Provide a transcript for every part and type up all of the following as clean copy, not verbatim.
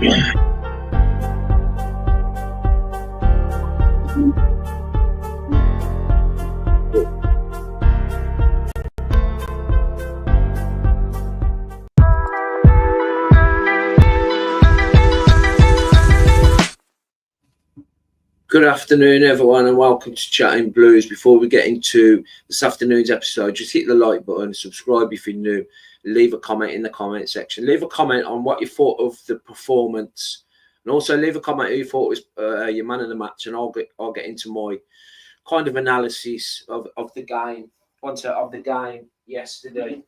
Good afternoon, everyone, and welcome to Chatting Blues. Before we get into this afternoon's episode, just hit the like button, subscribe if you're new, leave a comment in the comment section. Leave a comment on what you thought of the performance, and also leave a comment who you thought was your man of the match, and I'll get into my kind of analysis of the game, of the game yesterday,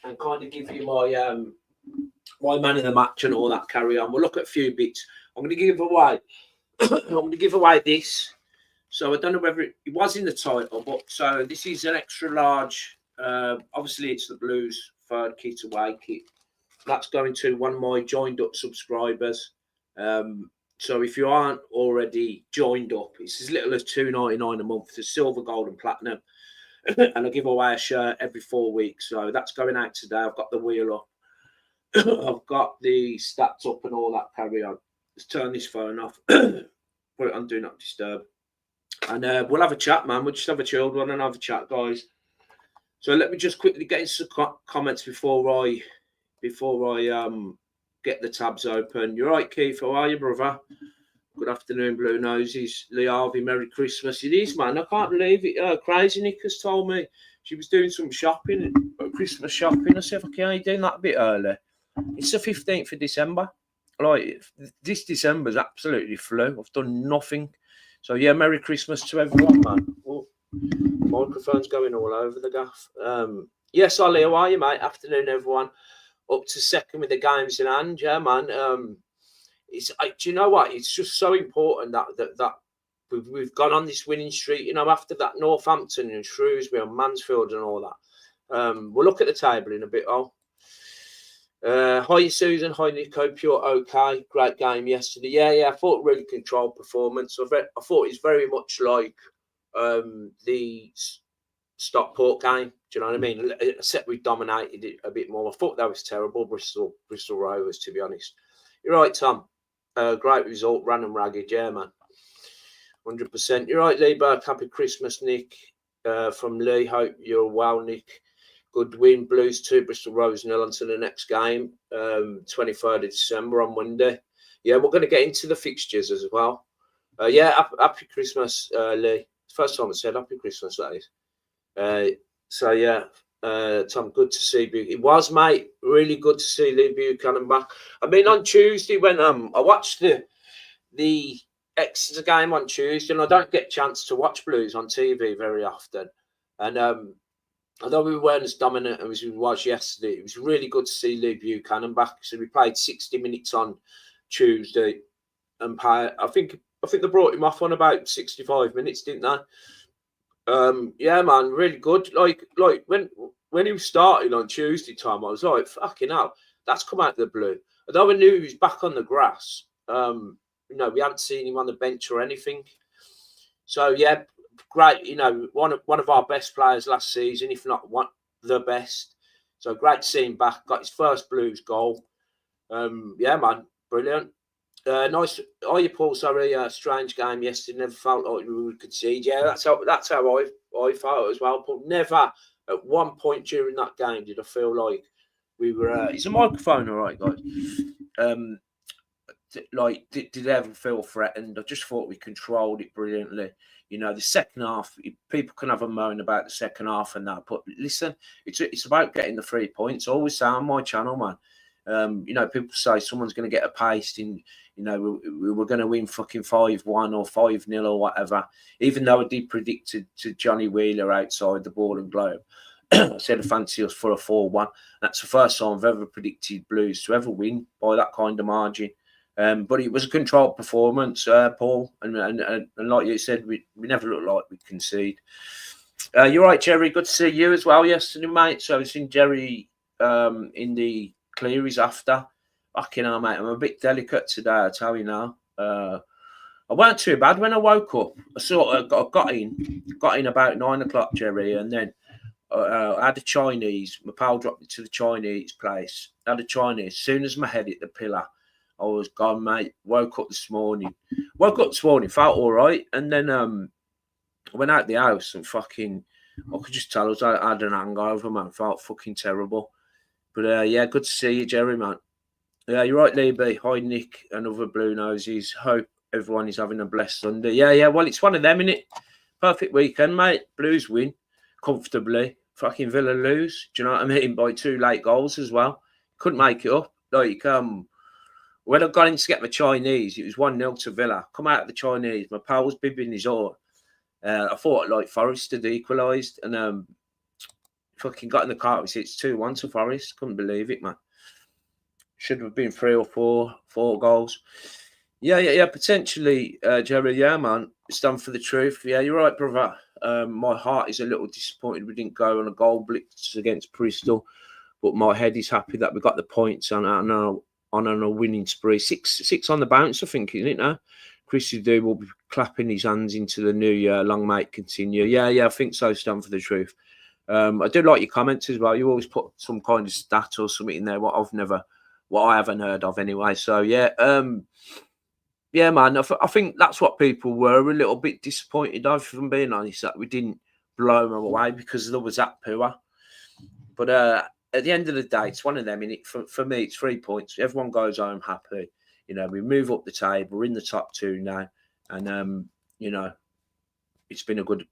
and kind of give you my man of the match and all that carry on. We'll look at a few bits. I'm going to give away. I'm going to give away this. So I don't know whether it was in the title, but so this is an extra large. Obviously, it's the Blues third kit away kit. That's going to one of my joined up subscribers. So if you aren't already joined up, it's as little as $2.99 a month for silver, gold, and platinum. And I give away a shirt every 4 weeks. So that's going out today. I've got the wheel up. I've got the stats up and all that carry on. Let's turn this phone off. Put it on Do Not Disturb. And we'll have a chat, man. We'll just have a chilled one and have a chat, guys. So let me just quickly get into some comments before I get the tabs open. You're right, Keith. How are you, brother? Good afternoon, Blue Noses. Lee Harvey, Merry Christmas. It is, man. I can't believe it. Crazy Nick has told me she was doing some shopping, Christmas shopping. I said, okay, are you doing that a bit early? It's the 15th of December. Like, this December's absolutely flew. I've done nothing. So, yeah, Merry Christmas to everyone, man. Oh, microphone's going all over the gaff. Yes, Ollie, how are you, mate? Afternoon, everyone. Up to second with the games in hand. Yeah, man. Do you know what? It's just so important that we've gone on this winning streak. You know, after that Northampton and Shrewsbury and Mansfield and all that. We'll look at the table in a bit, hi Susan, hi Nico, pure okay, great game yesterday. Yeah, I thought really controlled performance. I thought it's very much like the Stockport game. Do you know what I mean? Except we dominated it a bit more. I thought that was terrible, Bristol Rovers, to be honest. You're right, Tom. Great result, ran and ragged, yeah, man. 100%. You're right, Lee Burke. Happy Christmas, Nick. From Lee, hope you're well, Nick. Good win, Blues 2, Bristol Rovers 0 on to the next game, 23rd of December on Monday. Yeah, we're going to get into the fixtures as well. Yeah, happy Christmas, Lee. First time I said happy Christmas, that is. So, yeah, Tom, good to see you. It was, mate, really good to see Lee Buchanan back. I mean, on Tuesday, when I watched the Exeter game on Tuesday, and I don't get a chance to watch Blues on TV very often. And although we weren't as dominant as we was yesterday, it was really good to see Lee Buchanan back. So we played 60 minutes on Tuesday, and I think they brought him off on about 65 minutes, didn't they? Yeah, man, really good. Like when he was starting on Tuesday, Tom, I was like, fucking hell, that's come out of the blue. Although I knew he was back on the grass, you know, we hadn't seen him on the bench or anything. So yeah. Great, you know, one of our best players last season, if not the best. So great to see him back. Got his first Blues goal. Yeah, man, brilliant. Nice. Oh, you Paul. Sorry, strange game yesterday. Never felt like we would concede. Yeah, that's how I felt as well. But never at one point during that game did I feel like we were. Is a microphone all right, guys? Did I ever feel threatened? I just thought we controlled it brilliantly. You know, the second half, people can have a moan about the second half and that, but listen, it's about getting the 3 points. I always say on my channel, man. You know, people say someone's going to get a pasting. You know, we're going to win fucking 5-1 or 5-0 or whatever. Even though I did predict to Johnny Wheeler outside the Ball and Globe, I said I fancy us for a 4-1. That's the first time I've ever predicted Blues to ever win by that kind of margin. But it was a controlled performance, Paul. And like you said, we never looked like we'd concede. You're right, Jerry. Good to see you as well yesterday, mate. So I've seen Jerry in the Clearys after. Fucking hell, mate. I'm a bit delicate today, I tell you now. I weren't too bad when I woke up. I sort of got in about 9 o'clock, Jerry, and then I had a Chinese. My pal dropped me to the Chinese place. I had a Chinese. As soon as my head hit the pillar, I was gone, mate. Woke up this morning, felt all right, and then I went out the house and fucking, I could just tell I had an hangover, man. Felt fucking terrible. But yeah, good to see you, Jerry, man. Yeah, you're right, Lee B. Hi, Nick and other Blue Noses. Hope everyone is having a blessed Sunday. Yeah. Well, it's one of them, innit? Perfect weekend, mate. Blues win comfortably. Fucking Villa lose. Do you know what I mean? By 2 late goals as well. Couldn't make it up. Like, when I got in to get my Chinese, it was 1-0 to Villa. Come out of the Chinese, my pal was bibbing his oar. I thought like Forest had equalised, and fucking got in the car. It's 2-1 to Forest. Couldn't believe it, man. Should have been 3 or 4 goals. Yeah, potentially, Jerry. Yeah, man. Stand for the truth. Yeah, you're right, brother. My heart is a little disappointed we didn't go on a goal blitz against Bristol, but my head is happy that we got the points on a winning spree. Six on the bounce, I think, isn't it now? Chrissy D will be clapping his hands into the new year. Long may it continue. Yeah, I think so. Stand for the truth. I do like your comments as well. You always put some kind of stat or something in there what I haven't heard of anyway. So yeah, man. I think that's what people were a little bit disappointed of, if I'm being honest, that we didn't blow them away because there was that poor. But at the end of the day, it's one of them. For me, it's 3 points. Everyone goes home happy. You know, we move up the table. We're in the top 2 now, and you know, it's been a good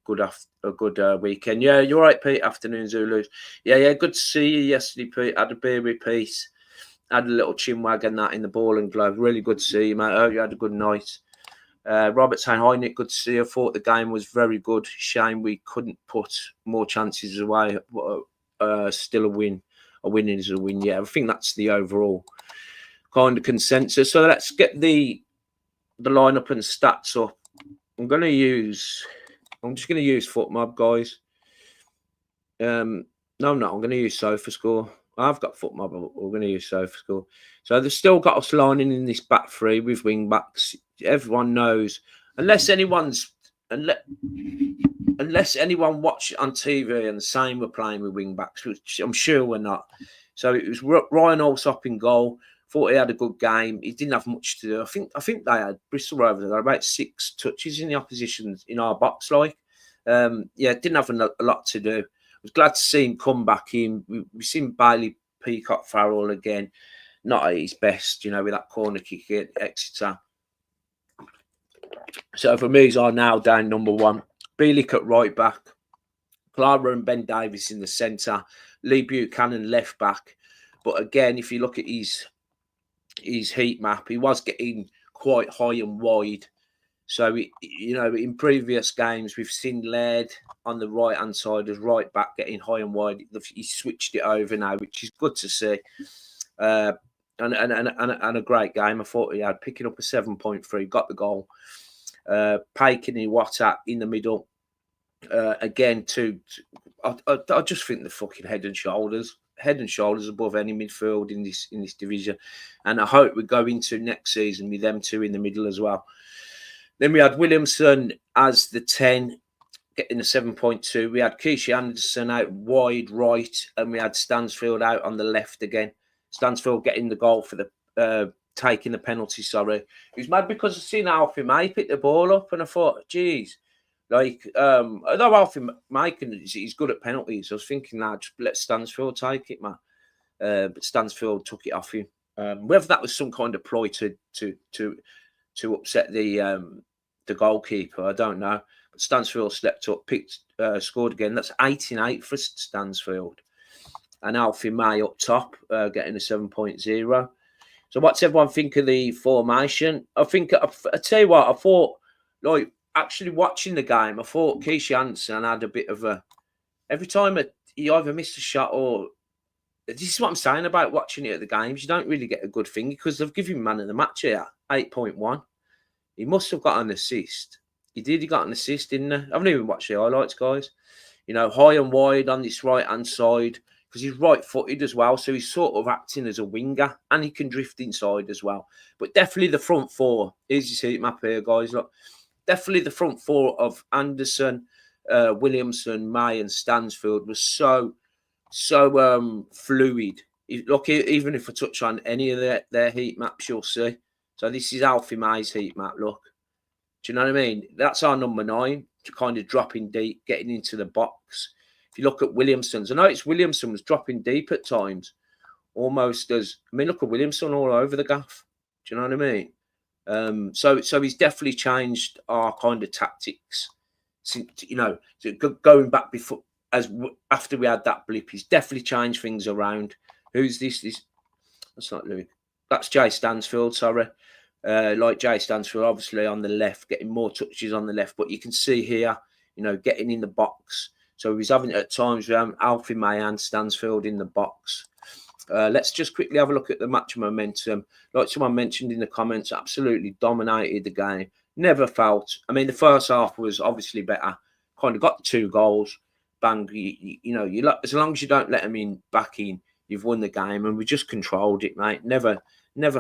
weekend. Yeah, you're right, Pete. Afternoon, Zulus. Yeah. Good to see you yesterday, Pete. Had a beer with peace. Had a little chinwag and that in the ball and glove. Really good to see you, mate. I hope you had a good night. Robert saying, hi, Nick. Good to see you. I thought the game was very good. Shame we couldn't put more chances away. Still a win. A win is a win. Yeah, I think that's the overall kind of consensus. So let's get the lineup and stats up. I'm just going to use FootMob, guys. No, I'm not. I'm going to use SofaScore. I've got FootMob, but we're going to use SofaScore. So they've still got us lining in this back 3 with wing backs. Everyone knows, unless anyone watched on TV and saying we're playing with wing backs, which I'm sure we're not. So it was Ryan Allsop in goal. Thought he had a good game. He didn't have much to do. I think they had Bristol Rovers. They had about 6 touches in the opposition in our box. Didn't have a lot to do. I was glad to see him come back in. We've seen Bailey Peacock Farrell again, not at his best, you know, with that corner kick at Exeter. So for me, he's now down number 1. Bielik at right back, Clara and Ben Davis in the centre, Lee Buchanan left back. But again, if you look at his heat map, he was getting quite high and wide. So, in previous games, we've seen Laird on the right-hand side as right back getting high and wide. He switched it over now, which is good to see. And a great game. I thought he had, picking up a 7.3, got the goal. Paikin and Watt in the middle. Again, I just think the fucking head and shoulders above any midfield in this division. And I hope we go into next season with them 2 in the middle as well. Then we had Williamson as the 10, getting a 7.2. We had Keisha Anderson out wide right, and we had Stansfield out on the left again. Stansfield getting the goal for the taking the penalty, sorry. It was mad because I seen Alfie May pick the ball up, and I thought, geez, although Alfie May he's good at penalties, I was thinking, just let Stansfield take it, man. But Stansfield took it off him. Whether that was some kind of ploy to upset the goalkeeper, I don't know. But Stansfield stepped up, scored again. That's 8-8 for Stansfield. And Alfie May up top, getting a 7.0. So what's everyone think of the formation? I tell you what, I thought, actually watching the game, I thought Keisha Anderson had a bit of a... Every time he either missed a shot or... This is what I'm saying about watching it at the games. You don't really get a good thing because they've given him man of the match here, 8.1. He must have got an assist. He got an assist, didn't he? I haven't even watched the highlights, guys. High and wide on this right-hand side because he's right-footed as well. So he's sort of acting as a winger and he can drift inside as well. But definitely the front 4. Here's your heat map here, guys. Look, definitely the front 4 of Anderson, Williamson, May and Stansfield was so fluid. Look, even if I touch on any of their heat maps, you'll see. So this is Alfie May's heat map, look. Do you know what I mean? That's our number 9, kind of dropping deep, getting into the box. If you look at Williamson's, I know it's Williamson was dropping deep at times, almost as, I mean, look at Williamson all over the gaff. Do you know what I mean? So he's definitely changed our kind of tactics. Since, you know, going back before, after we had that blip, he's definitely changed things around. Who's this? That's not Louis. That's Jay Stansfield, sorry. Like Jay Stansfield, obviously on the left, getting more touches on the left. But you can see here, you know, getting in the box. So he's having at times Alfie May and Stansfield in the box. Let's just quickly have a look at the match momentum. Like someone mentioned in the comments, absolutely dominated the game. Never felt. I mean, the first half was obviously better. Kind of got the 2 goals. Bang. You know, as long as you don't let them in back in, you've won the game. And we just controlled it, mate. Never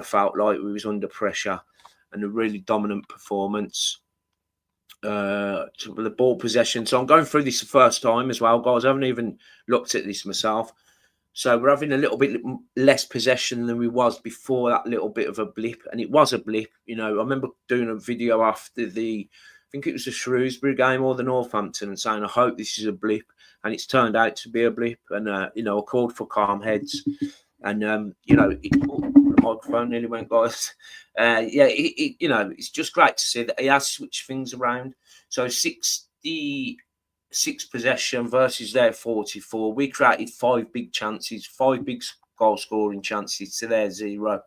felt like we was under pressure, and a really dominant performance. The ball possession. So I'm going through this the first time as well, guys. I haven't even looked at this myself. So we're having a little bit less possession than we was before that little bit of a blip. And it was a blip. You know, I remember doing a video after I think it was the Shrewsbury game or the Northampton, and saying, I hope this is a blip. And it's turned out to be a blip. And, you know, I called for calm heads. And, you know, the microphone nearly went, guys. Yeah, you know, it's just great to see that he has switched things around. So 66 possession versus their 44. We created 5 big chances, 5 big goal-scoring chances to their 0.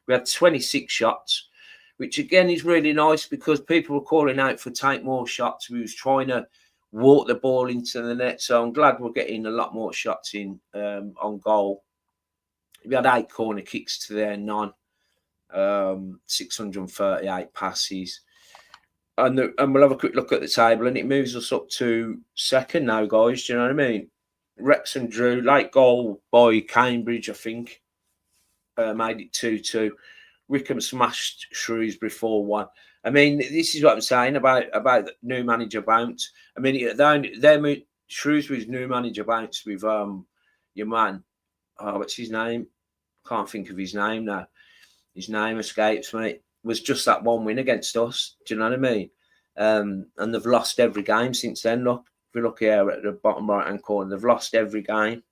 We had 26 shots, which, again, is really nice because people were calling out for take more shots. We was trying to walk the ball into the net. So I'm glad we're getting a lot more shots in on goal. We had 8 corner kicks to their 9, 638 passes. And we'll have a quick look at the table, and it moves us up to 2nd now, guys. Do you know what I mean? Wrexham drew, late goal by Cambridge, I think. Made it 2-2. Wickham smashed Shrewsbury 4-1. I mean, this is what I'm saying about the new manager bounce. I mean, Shrewsbury's new manager bounce with your man. Oh, what's his name? Can't think of his name now. His name escapes me. Was just that 1 win against us. Do you know what I mean? And they've lost every game since then. Look, if you look here at the bottom right-hand corner, they've lost every game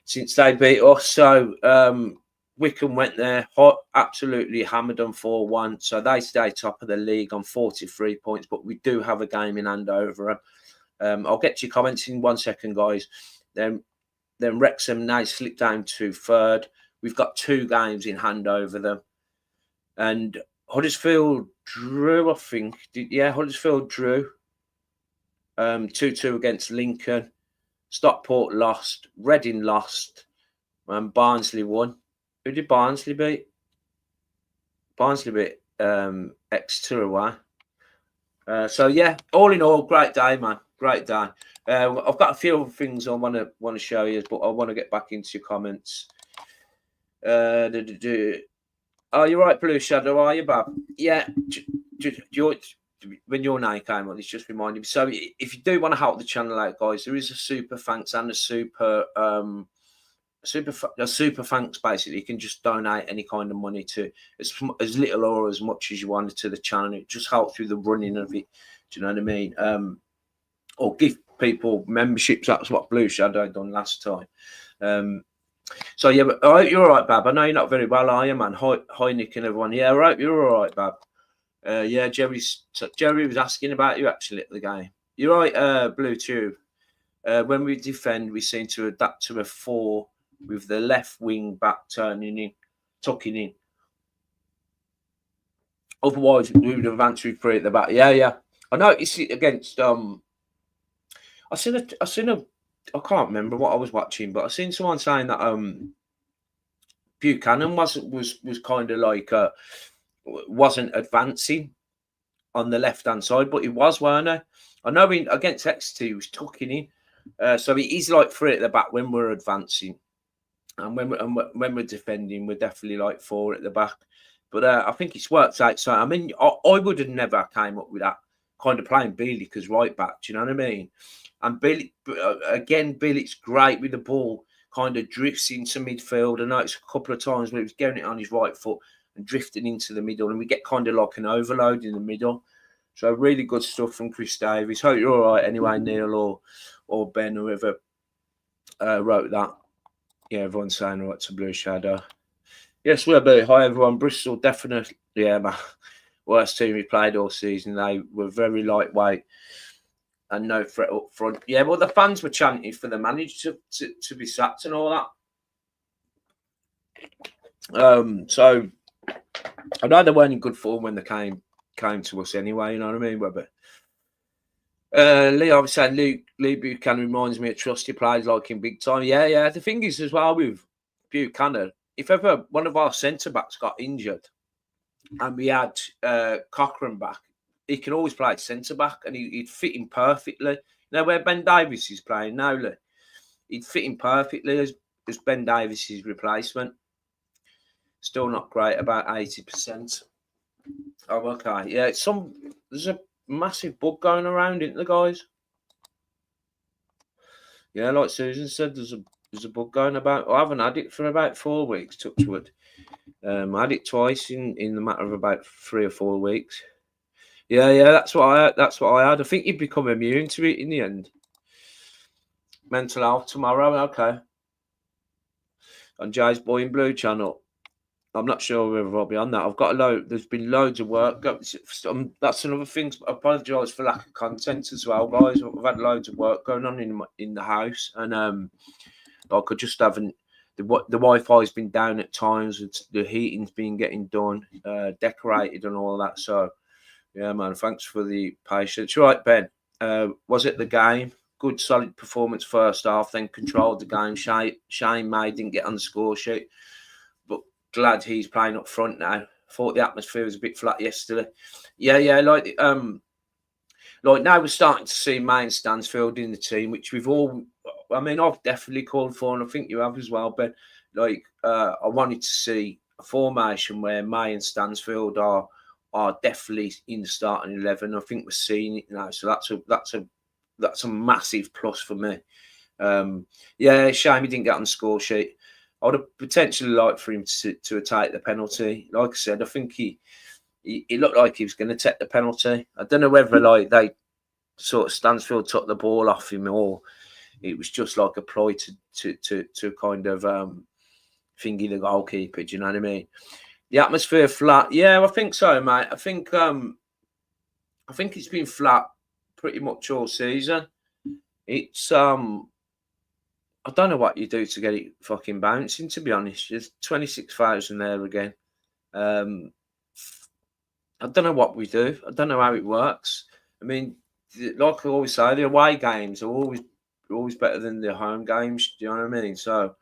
since they beat us. So Wickham went there, absolutely hammered them 4-1. So they stay top of the league on 43 points, but we do have a game in hand over them. I'll get to your comments in 1 second, guys. Then Wrexham now slipped down to 3rd. We've got 2 games in hand over them. And Huddersfield drew, I think. Huddersfield drew 2-2 against Lincoln. Stockport lost. Reading lost. And Barnsley won. Who did Barnsley beat? Barnsley beat Exeter away. So, yeah, all in all, great day, man. Great day. I've got a few other things I want to show you, but I want to get back into your comments. Oh, you're right, Blue Shadow, are you, Bob? Yeah. When your name came on, it's just reminded me. So if you do want to help the channel out, guys, there is a super thanks and a super thanks, basically. You can just donate any kind of money to as little or as much as you want to the channel. It just helps with the running of it. Do you know what I mean? Or give people memberships. That's what Blue Shadow done last time. So yeah, but I hope you're all right, Bab. I know you're not very well, are you, man? Hi, Nick and everyone. Yeah, I hope you're all right, Bab. Yeah, Jerry was asking about you actually at the game. You're right, Blue Tube. When we defend, we seem to adapt to a 4 with the left wing back tucking in. Otherwise, we would have answered 3 at the back. Yeah. I noticed it against I seen a. I can't remember what I was watching, but I seen someone saying that Buchanan was kind of like wasn't advancing on the left hand side, but he was, weren't he? I know against Exeter he was tucking in, so he is like 3 at the back when we're advancing, and when we're defending, we're definitely like 4 at the back. But I think it's worked out. So I mean, I would have never came up with that kind of playing Bielik as right back. Do you know what I mean? And Bielik's great with the ball, kind of drifts into midfield. I know it's a couple of times where he was getting it on his right foot and drifting into the middle, and we get kind of like an overload in the middle. So really good stuff from Chris Davies. Hope you're all right anyway, Neil or Ben, whoever wrote that. Yeah, everyone's saying all right to Blue Shadow. Yes, we'll be. Hi, everyone. Bristol, definitely, yeah, man. Worst team we played all season. They were very lightweight and no threat up front. Yeah, well, the fans were chanting for the manager to be sacked and all that. So I know they weren't in good form when they came to us anyway. You know what I mean, Webber? Lee, I was saying Lee Buchanan reminds me of trusty players like him big time. Yeah. The thing is as well with Buchanan, if ever one of our centre backs got injured and we had Cochrane back, he can always play centre back and he'd fit him perfectly. You know where Ben Davies is playing now, Lee? He'd fit him perfectly as Ben Davies' replacement. Still not great, about 80%. Oh, okay. Yeah, there's a massive bug going around, isn't there, guys? Yeah, like Susan said, there's a bug going about. I haven't had it for about 4 weeks, touch wood. I had it twice in the matter of about 3 or 4 weeks. Yeah, that's what I had. I think you'd become immune to it in the end. Mental health tomorrow, okay. On Jay's Boy in Blue channel. I'm not sure whether I'll be on that. I've got a load. There's been loads of work. That's another thing. I apologise for lack of content as well, guys. I've had loads of work going on in the house, and like I just haven't. The Wi-Fi's been down at times. The heating's been getting done, decorated, and all that. So, yeah, man. Thanks for the patience. Right, Ben. Was it the game? Good, solid performance first half. Then controlled the game. Shane May didn't get on the score sheet, but glad he's playing up front now. Thought the atmosphere was a bit flat yesterday. Yeah. Like now we're starting to see May and Stansfield in the team, which we've all. I mean, I've definitely called for, and I think you have as well. But like, I wanted to see a formation where May and Stansfield are definitely in the starting 11. I think we're seeing it now, so that's a massive plus for me. Yeah, shame he didn't get on the score sheet. I would have potentially liked for him to take the penalty. Like I said, I think he looked like he was going to take the penalty. I don't know whether like they sort of Stansfield took the ball off him or it was just like a ploy to kind of thingy the goalkeeper. Do you know what I mean? The atmosphere flat. Yeah, I think so, mate. I think it's been flat pretty much all season. It's I don't know what you do to get it fucking bouncing, to be honest. There's 26,000 there again. I don't know what we do. I don't know how it works. I mean, like I always say, the away games are always better than the home games. Do you know what I mean? So,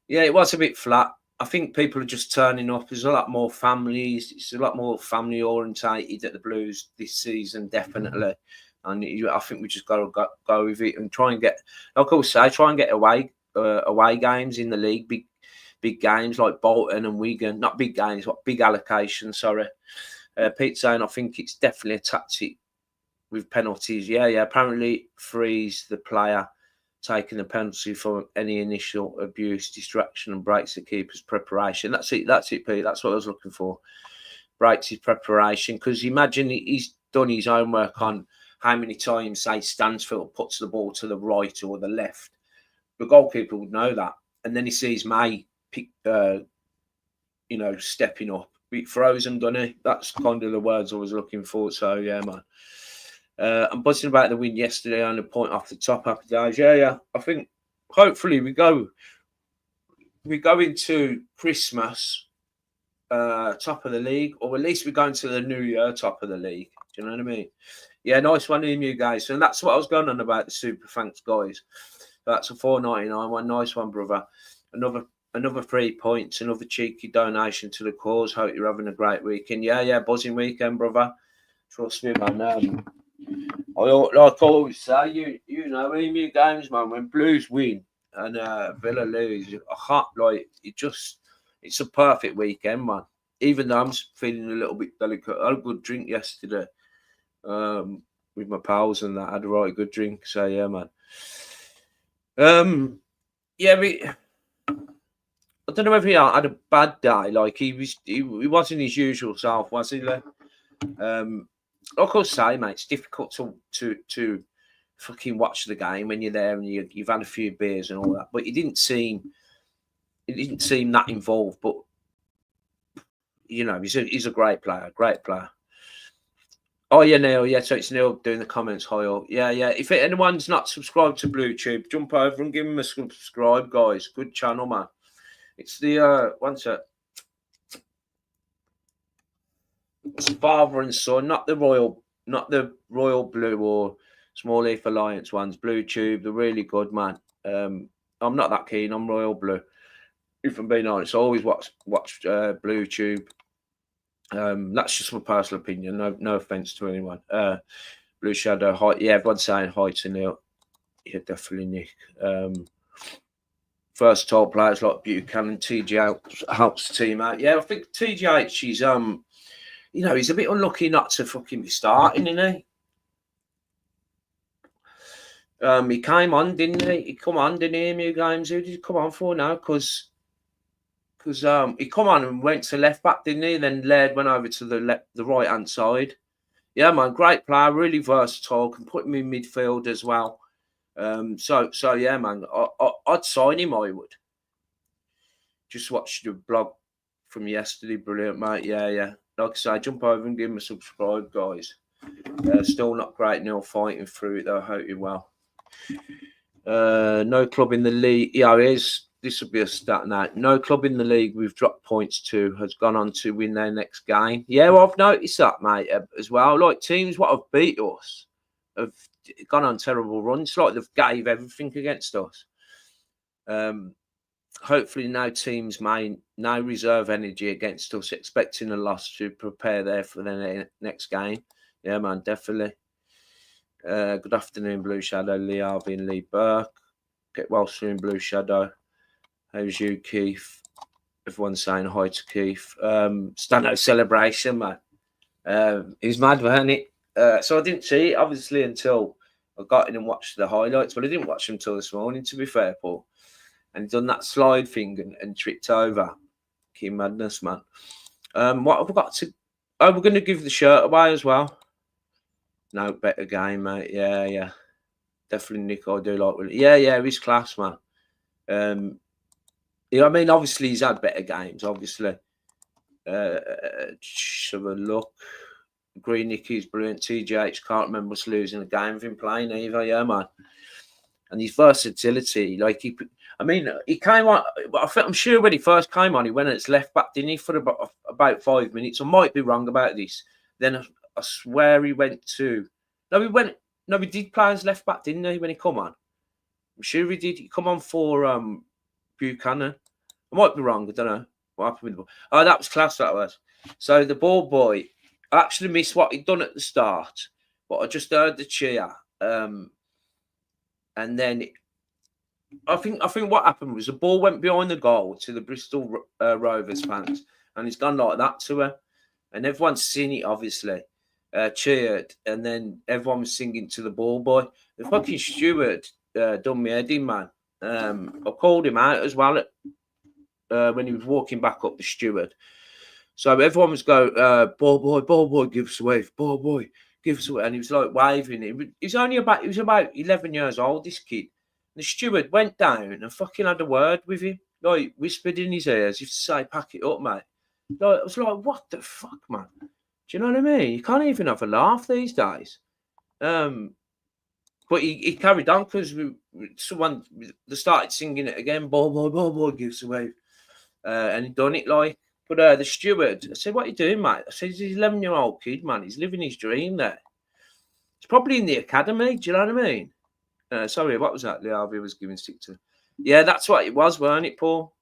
yeah, it was a bit flat. I think people are just turning up. There's a lot more families. It's a lot more family orientated at the Blues this season, definitely. And I think we just got to go with it and try and get, like I always say, try and get away games in the league, big games like Bolton and Wigan. Not big games, but big allocations. Sorry, Pete saying I think it's definitely a tactic with penalties. Yeah. Apparently frees the player taking the penalty for any initial abuse, distraction, and breaks the keeper's preparation. That's it, Pete. That's what I was looking for. Breaks his preparation, because imagine he's done his homework on how many times, say, Stansfield puts the ball to the right or the left. The goalkeeper would know that. And then he sees May stepping up. It throws him, doesn't he? That's kind of the words I was looking for. So, yeah, man. I'm buzzing about the win yesterday on a point off the top. Happy days. Yeah. I think hopefully we go into Christmas top of the league, or at least we're going to the new year top of the league. Do you know what I mean? Yeah, nice one in you guys. And that's what I was going on about the super thanks, guys. That's a $4.99 one. Nice one, brother. Another 3 points, another cheeky donation to the cause. Hope you're having a great weekend. Yeah, buzzing weekend, brother. Trust me, man. I always say, you know, emu games, man. When Blues win and Villa lose, it's a perfect weekend, man. Even though I'm feeling a little bit delicate. I had a good drink yesterday. With my pals and that. I had a right good drink. So yeah, man. yeah, I don't know if he had a bad day. Like he wasn't his usual self, was he? Like I say, mate, it's difficult to fucking watch the game when you're there and you've had a few beers and all that. But it didn't seem that involved. But you know, he's a great player, Oh yeah, Neil. Yeah, so it's Neil doing the comments. Hi all. Yeah. If anyone's not subscribed to BlueTube, jump over and give him a subscribe, guys. Good channel, man. It's the one sec. It's father and son, not the royal blue or Small Leaf Alliance ones. BlueTube, they're really good, man. I'm not that keen on royal blue. If I'm being honest, I always watch BlueTube. That's just my personal opinion. No offense to anyone. Blue Shadow, hi. Yeah, everyone's saying hi to Neil. Yeah, definitely Nick. First top players like Buchanan, TGH helps the team out. Yeah, I think TGH, he's you know, he's a bit unlucky not to fucking be starting, isn't he? He came on, didn't he? He come on, didn't he? In new games, who did he come on for now? Because he come on and went to left back, didn't he? Then Laird went over to the right hand side. Yeah, man, great player, really versatile. Can put him in midfield as well. So yeah, man, I'd sign him. I would. Just watched the blog from yesterday, brilliant, mate. Yeah. Like I say, jump over and give him a subscribe, guys. Still not great, Neil, fighting through it though. I hope you're well. No club in the league. Yeah, this will be a stat now. No club in the league we've dropped points to has gone on to win their next game. Yeah, well, I've noticed that, mate, as well. Like teams what have beat us have gone on terrible runs. Like they've gave everything against us. Hopefully now teams may now reserve energy against us, expecting a loss to prepare there for the next game. Yeah, man, definitely. Good afternoon, Blue Shadow, Lee Harvey and Lee Burke. Get well soon, Blue Shadow. How's you, Keith? Everyone's saying hi to Keith. Stand-out celebration, man. He's mad, wasn't it? So I didn't see it, obviously, until I got in and watched the highlights, but I didn't watch them until this morning, to be fair, Paul. And he's done that slide thing and tripped over. Key madness, man. What have we got to... Oh, we're going to give the shirt away as well. No, better game, mate. Yeah. Definitely, Nick, I do like... Yeah, he's class, man. I mean, obviously, he's had better games, obviously. Just have a look. Green Nicky's brilliant. TGH can't remember us losing a game with him playing either. Yeah, man. And his versatility, like he came on. I'm sure when he first came on, he went as left back, didn't he, for about 5 minutes? I might be wrong about this. Then I swear he went to. No, he did play as left back, didn't he, when he come on? I'm sure he did. He come on for Buchanan. I might be wrong. I don't know what happened with the ball. Oh, that was class. That was. So the ball boy. I actually missed what he'd done at the start, but I just heard the cheer. And then I think what happened was the ball went behind the goal to the Bristol Rovers fans, and it's gone like that to her, and everyone's seen it, obviously, cheered, and then everyone was singing to the ball boy. The fucking steward done me head in, man. I called him out as well when he was walking back up, the steward. So everyone was going, ball boy, give us a wave, ball boy, give us a wave. And he was like waving. He was about 11 years old, this kid. And the steward went down and fucking had a word with him, like whispered in his ears, used to say, pack it up, mate. Like, I was like, what the fuck, man? Do you know what I mean? You can't even have a laugh these days. But he carried on because they started singing it again, ball boy, give us a wave. And he done it like. But the steward, I said, what are you doing, mate? I said, he's an 11-year-old kid, man. He's living his dream there. He's probably in the academy. Do you know what I mean? Sorry, what was that? The RV was giving stick to. Yeah, that's what it was, weren't it, Paul?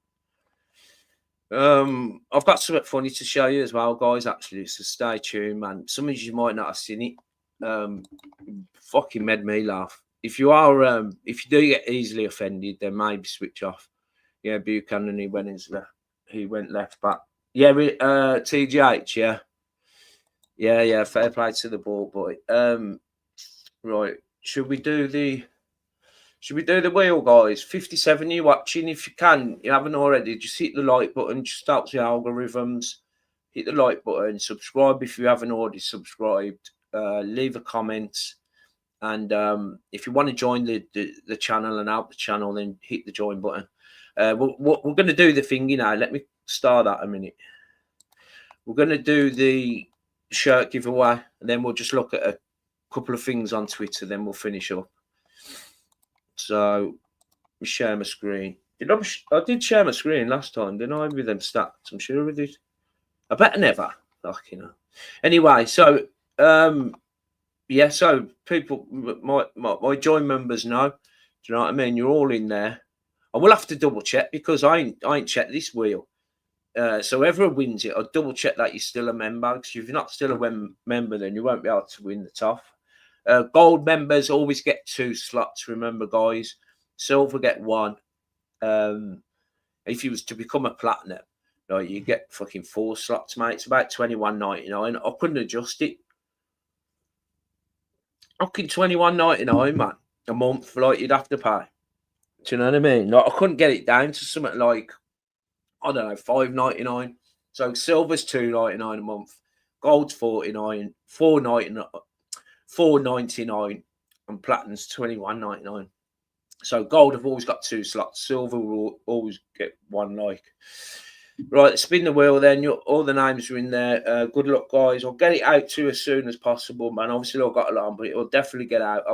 I've got something funny to show you as well, guys, actually. So stay tuned, man. Some of you might not have seen it. Fucking made me laugh. If you do get easily offended, then maybe switch off. Yeah, Buchanan, he went left back. Yeah, TGH, yeah. Fair play to the ball boy. Right, should we do the Should we do the wheel, guys? 57, you watching? If you can, you haven't already, just hit the like button. Just helps the algorithms. Hit the like button. Subscribe if you haven't already subscribed. Leave a comment. And if you want to join the channel and help the channel, then hit the join button. We're going to do the thingy now. Let me start that a minute. We're going to do the shirt giveaway, and then we'll just look at a couple of things on Twitter, then we'll finish up. So, let me share my screen. I did share my screen last time, didn't I, with them stats? I'm sure we did. I better never. Like, you know. Anyway, so, yeah, so people, my join members know. Do you know what I mean? You're all in there. I will have to double check because I ain't checked this wheel. So whoever wins it, I'll double check that you're still a member. Because if you're not still a member, then you won't be able to win the top. Gold members always get 2 slots. Remember, guys. Silver get 1. If you was to become a platinum, you get fucking 4 slots, mate. It's about $21.99. I couldn't adjust it. Fucking $21.99, man, a month. Like, you'd have to pay. Do you know what I mean? Like, I couldn't get it down to something like, I don't know, $5.99. So silver's $2.99 a month, gold's $49, $4.99, and platinum's $21.99. So gold have always got 2 slots. Silver will always get 1. Like, right, spin the wheel. Then all the names are in there. Good luck, guys. I'll get it out to you as soon as possible, man. Obviously, I've got a lot on, but it'll definitely get out.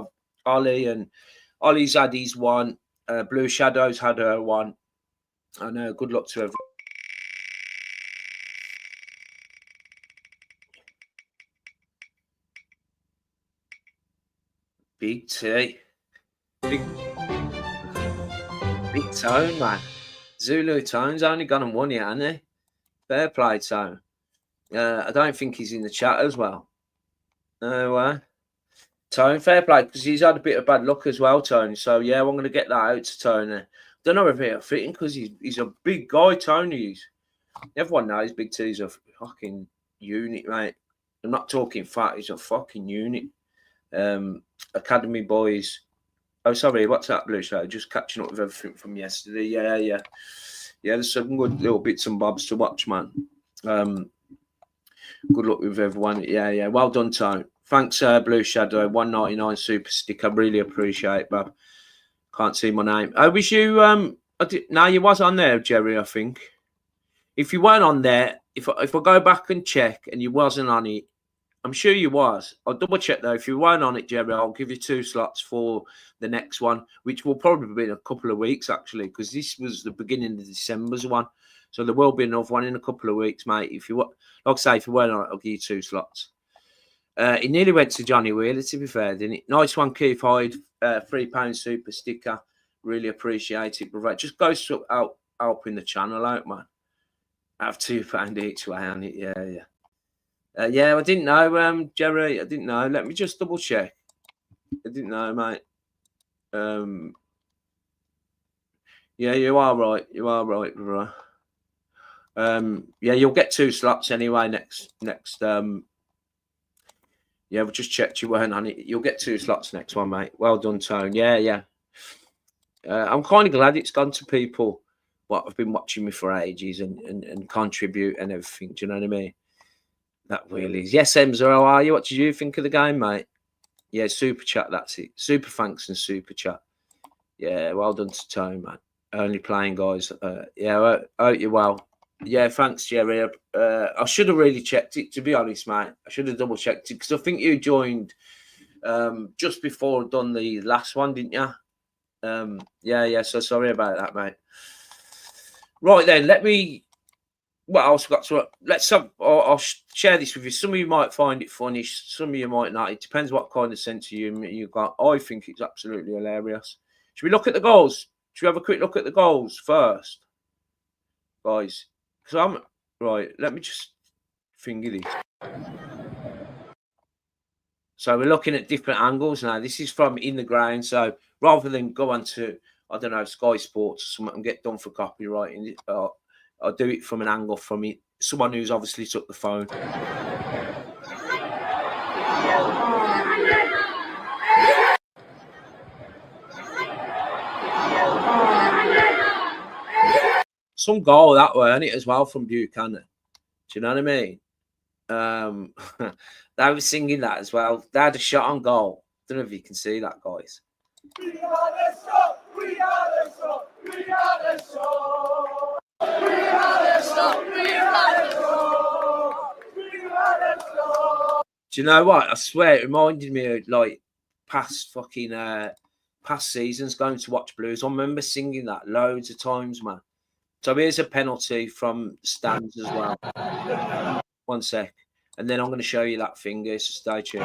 Ollie's had his 1. Blue Shadow's had her 1. And good luck to everyone. Big T. Big Tone, man. Zulu Tone's only gone and won it, hasn't he? Fair play, Tone. I don't think he's in the chat as well. Tone, fair play, because he's had a bit of bad luck as well, Tony. So, yeah, I'm going to get that out to Tony. Don't know if it'll fit him because he's a big guy, Tony is. Everyone knows Big T's a fucking unit, mate. I'm not talking fat, he's a fucking unit. Academy boys. Oh, sorry, what's that, Blue Shadow? Just catching up with everything from yesterday. Yeah. Yeah, there's some good little bits and bobs to watch, man. Good luck with everyone. Yeah. Well done, Tony. Thanks, Blue Shadow. $1.99 super stick. I really appreciate it, Bob. Can't see my name. I wish you. No, you was on there, Jerry. I think. If you weren't on there, if I go back and check and you wasn't on it, I'm sure you was. I'll double check though. If you weren't on it, Jerry, I'll give you 2 slots for the next one, which will probably be in a couple of weeks actually, because this was the beginning of December's one. So there will be another one in a couple of weeks, mate. If you, like I say, if you weren't on it, I'll give you 2 slots. It nearly went to Johnny Wheeler, to be fair, didn't it? Nice one, Keith Hyde. £3 super sticker. Really appreciate it, brother. It just goes out helping the channel out, man. I have £2 each way on it. Yeah. Yeah, I didn't know, Jerry. I didn't know. Let me just double check. I didn't know, mate. Yeah, you are right. You are right, brother. Yeah, you'll get 2 slots anyway next. Yeah, we just checked you weren't on it. You'll get 2 slots next one, mate. Well done, Tone. Yeah. I'm kind of glad it's gone to people what have been watching me for ages and contribute and everything. Do you know what I mean? That really is. Yes, Emza, how are you? What did you think of the game, mate? Yeah, super chat, that's it. Super thanks and super chat. Yeah, well done to Tone, man. Only playing, guys. Yeah, I hope you're well. Yeah, thanks, Jerry. I should have really checked it, to be honest, mate. I should have double checked it because I think you joined just before I'd done the last one, didn't you? Yeah. So sorry about that, mate. Right then, let me. What else got to? I'll share this with you. Some of you might find it funny. Some of you might not. It depends what kind of sense of humor you got. I think it's absolutely hilarious. Should we look at the goals? Should we have a quick look at the goals first, guys? Because I'm right. Let me just finger this. So we're looking at different angles now. This is from in the ground. So rather than go on to, I don't know, Sky Sports or something and get done for copywriting, I'll do it from an angle from it. Someone who's obviously took the phone. some goal that way, ain't it, as well, from Buchanan. Do you know what I mean? They were singing that as well. They had a shot on goal. Don't know if you can see that, guys. We are the show. We are the show. We are the show. We are the show. We are the show. We are the show. Do you know what? I swear it reminded me of like past seasons going to watch Blues. I remember singing that loads of times, man. So here's a penalty from stands as well. 1 sec. And then I'm going to show you that finger, so stay tuned.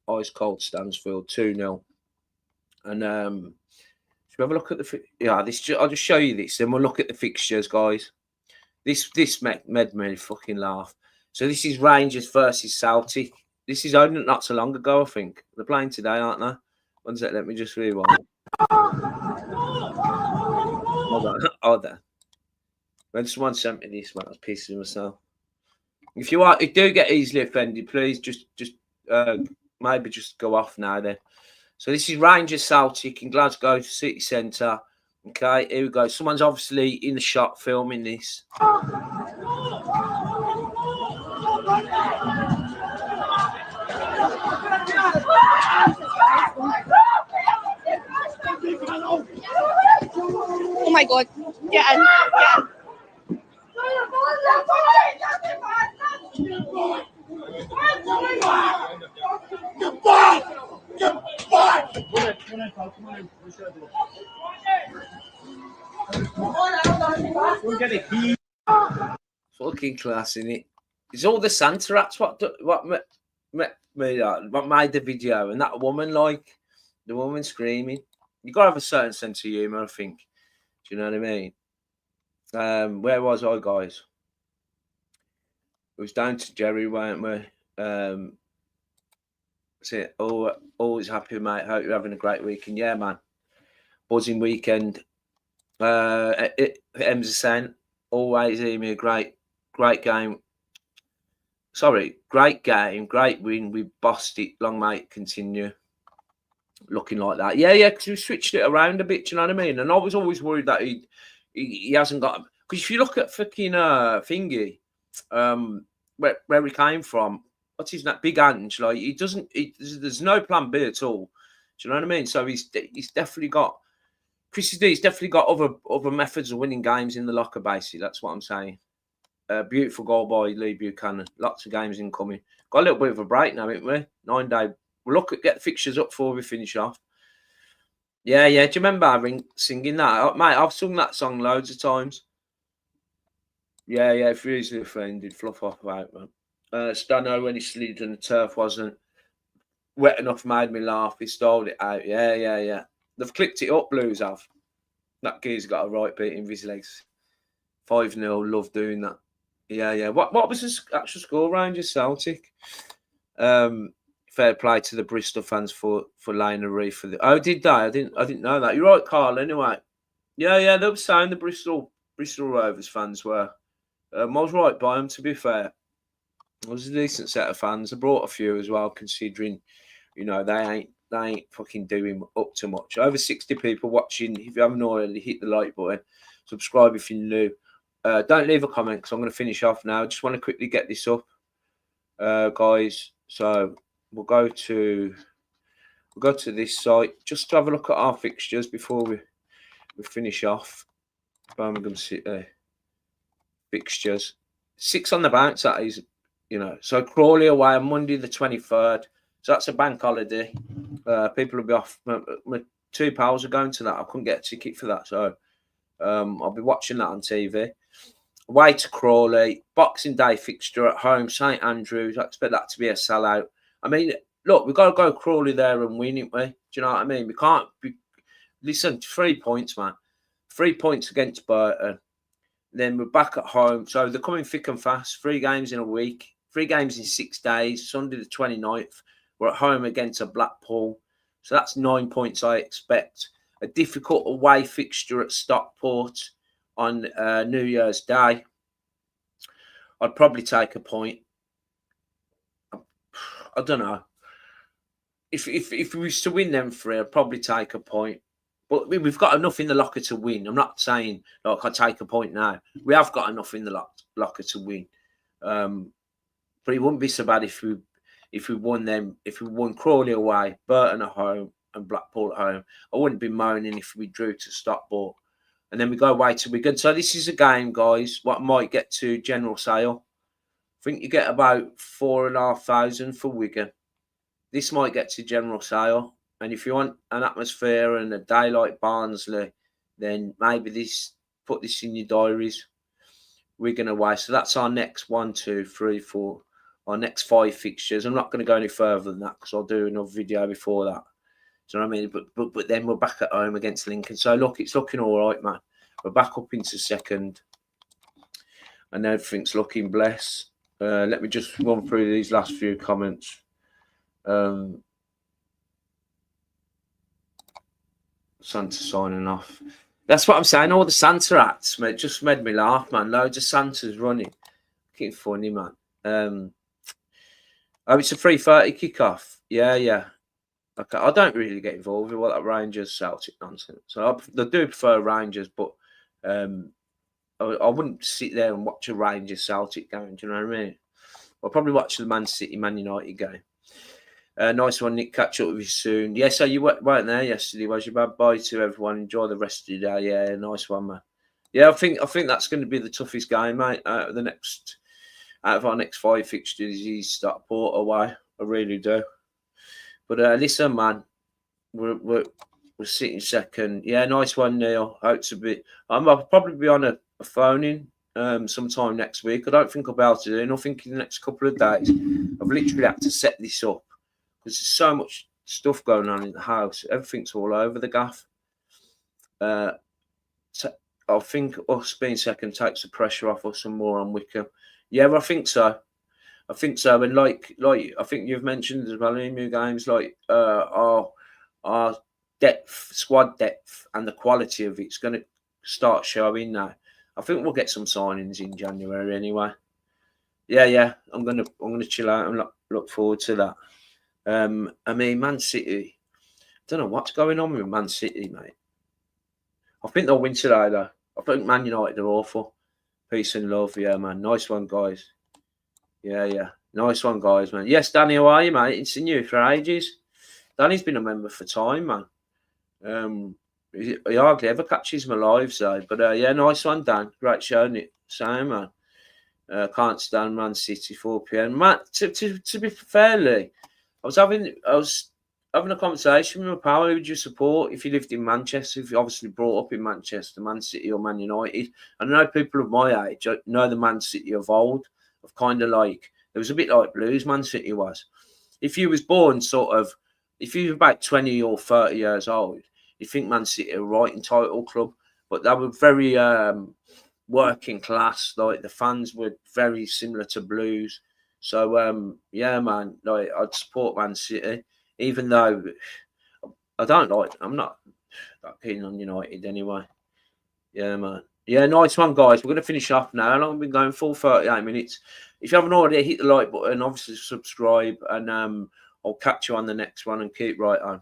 Ice cold Stansfield 2-0. And should we have a look at the I'll just show you this, then we'll look at the fixtures, guys. This made me fucking laugh. So this is Rangers versus Celtic. This is only not so long ago, I think. They're playing today, aren't they? 1 sec, let me just rewind. Oh, there. When someone sent me this, man, I was pissing myself. If you do get easily offended, please just maybe just go off now then. So this is Rangers Celtic in Glasgow City Centre. Okay, here we go. Someone's obviously in the shop filming this. Oh my God. Get in. Fucking class, innit? It's all the Santa acts what made the video, and that woman, like the woman screaming. You gotta have a certain sense of humour, I think. Do you know what I mean? Where was I, guys? It was down to Jerry, weren't we? That's it. Always happy, mate. Hope you're having a great weekend. Yeah, man. Buzzing weekend. Em's a saying, always hear me a great game. Sorry, great game, great win. We bossed it. Long may it continue. Looking like that. Yeah, because we switched it around a bit, you know what I mean? And I was always worried that he hasn't got... Because if you look at fucking Thingy, where he came from, what's his name? Big Ange, like, there's no plan B at all. Do you know what I mean? So he's definitely got... Chrissy D's definitely got other methods of winning games in the locker, basically. That's what I'm saying. Beautiful goal by Lee Buchanan. Lots of games incoming. Got a little bit of a break now, haven't we? 9 day. We'll get the fixtures up before we finish off. Yeah. Do you remember singing that? Mate, I've sung that song loads of times. Yeah, if you're easily offended, fluff off about man. Stano, when he slid and the turf wasn't wet enough, made me laugh. He stole it out. Yeah. They've clicked it up, Blues have. That geezer's got a right beat in his legs. 5-0, love doing that. Yeah. What was the actual score, Rangers Celtic? Fair play to the Bristol fans for laying a reef for the. Oh, did they? I didn't know that. You're right, Carl. Anyway, yeah, they were saying the Bristol Rovers fans were. I was right by them. To be fair, it was a decent set of fans. I brought a few as well, considering they ain't fucking doing up to much. Over 60 people watching. If you haven't already, hit the like button. Subscribe if you're new. Don't leave a comment because I'm going to finish off now. I just want to quickly get this up, guys. So we'll go to this site just to have a look at our fixtures before we finish off. Birmingham City fixtures. 6 on the bounce, that is, So Crawley away on Monday the 23rd. So that's a bank holiday. People will be off. My 2 pals are going to that. I couldn't get a ticket for that, so I'll be watching that on TV. Away to Crawley. Boxing Day fixture at home, St Andrews. I expect that to be a sellout. I mean, look, we've got to go Crawley there and win, ain't we? Do you know what I mean? We can't be... Listen, 3 points, man. 3 points against Burton. Then we're back at home. So they're coming thick and fast. 3 games in a week. 3 games in 6 days. Sunday the 29th. We're at home against a Blackpool. So that's 9 points I expect. A difficult away fixture at Stockport. on New Year's Day, I'd probably take a point. I don't know. If we was to win them 3, I'd probably take a point. But we've got enough in the locker to win. I'm not saying like I take a point now. We have got enough in the locker to win. But it wouldn't be so bad if we won them. If we won Crawley away, Burton at home, and Blackpool at home. I wouldn't be moaning if we drew to Stockport. And then we go away to Wigan. So this is a game, guys, what might get to general sale. I think you get about 4,500 for Wigan. This might get to general sale. And if you want an atmosphere and a day like Barnsley, then maybe put this in your diaries. Wigan away. So that's our next 1, 2, 3, 4. Our next 5 fixtures. I'm not going to go any further than that because I'll do another video before that. Do you know what I mean? But then we're back at home against Lincoln. So look, it's looking all right, man. We're back up into second. And everything's looking blessed. Let me just run through these last few comments. Santa signing off. That's what I'm saying. All the Santa acts, mate, just made me laugh, man. Loads of Santas running. Looking funny, man. Oh, it's a 3:30 kickoff. Yeah. Okay, I don't really get involved with all that Rangers Celtic nonsense. So I do prefer Rangers, but I wouldn't sit there and watch a Rangers Celtic game. Do you know what I mean? I'll probably watch the Man City Man United game. Nice one, Nick. Catch up with you soon. Yeah, so you weren't there yesterday, was you? Bye to everyone. Enjoy the rest of the day. Yeah, nice one, man. Yeah, I think that's going to be the toughest game, mate. Out of our next 5 fixtures, is Stockport away. I really do. But listen, man, we're sitting second. Yeah, nice one, Neil. Hope to be. I'll probably be on a phone in sometime next week. I don't think I'll be able to do nothing in the next couple of days. I've literally had to set this up because there's so much stuff going on in the house. Everything's all over the gaff. I think us being second takes the pressure off us and more on Wickham. Yeah, well, I think so. And like I think you've mentioned as well in new games, like our depth, squad depth, and the quality of it's going to start showing now. I think we'll get some signings in January anyway. Yeah. I'm gonna chill out and look forward to that. I mean, Man City. I don't know what's going on with Man City, mate. I think they'll win today, though. I think Man United are awful. Peace and love, yeah, man. Nice one, guys. Yeah. Nice one, guys, man. Yes, Danny, how are you, mate? It's seen you for ages. Danny's been a member for time, man. He hardly ever catches my lives, though. But, yeah, nice one, Dan. Great showing it. Same, man. Can't stand Man City, 4 p.m. Matt, to be fairly, I was having a conversation with my pal. Who would you support if you lived in Manchester? If you obviously brought up in Manchester, Man City or Man United? And I know people of my age know the Man City of old. Of kind of like, it was a bit like Blues, Man City was. If you was born if you were about 20 or 30 years old, you think Man City are right entitled club. But they were very working class. Like the fans were very similar to Blues. So, yeah, man, like I'd support Man City, even though I'm not that keen on United anyway. Yeah, man. Yeah, nice one, guys. We're going to finish off now. How long have we been going? Full 38 minutes. If you haven't already, hit the like button, obviously subscribe, and I'll catch you on the next one and keep right on.